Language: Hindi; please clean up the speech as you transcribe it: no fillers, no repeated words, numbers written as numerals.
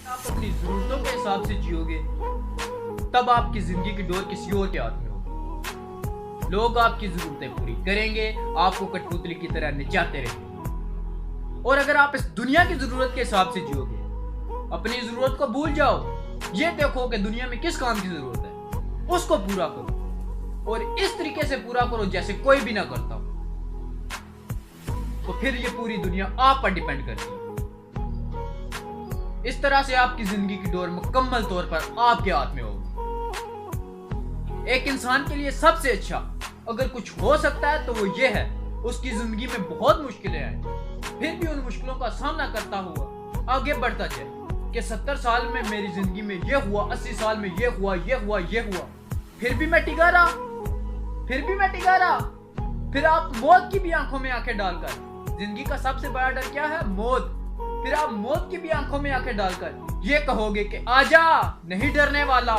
आप अपनी जरूरतों के हिसाब से जियोगे तब आपकी जिंदगी की डोर किसी और के हाथ में होगी। लोग आपकी जरूरतें पूरी करेंगे, आपको कठपुतली की तरह नचाते रहेंगे। और अगर आप इस दुनिया की जरूरत के हिसाब से जियोगे, अपनी जरूरत को भूल जाओ, ये देखो कि दुनिया में किस काम की जरूरत है, उसको पूरा करो और इस तरीके से पूरा करो जैसे कोई भी ना करता हो, तो फिर ये पूरी दुनिया आप पर डिपेंड करती है। इस तरह से आपकी जिंदगी की डोर मुकम्मल तौर पर आपके हाथ में होगी। एक इंसान के लिए सबसे अच्छा अगर कुछ हो सकता है तो वो ये है, उसकी जिंदगी में बहुत मुश्किलें आए फिर भी उन मुश्किलों का सामना करता हुआ आगे बढ़ता जाए कि 70 साल में मेरी जिंदगी में ये हुआ, 80 साल में ये हुआ, ये हुआ, ये हुआ, फिर भी मैं टिका रहा, फिर भी मैं टिका रहा। फिर आप मौत की भी आंखों में आंखें डालकर, जिंदगी का सबसे बड़ा डर क्या है? मौत। फिर आप मौत की भी आंखों में आंखें डालकर ये कहोगे कि आजा, नहीं डरने वाला,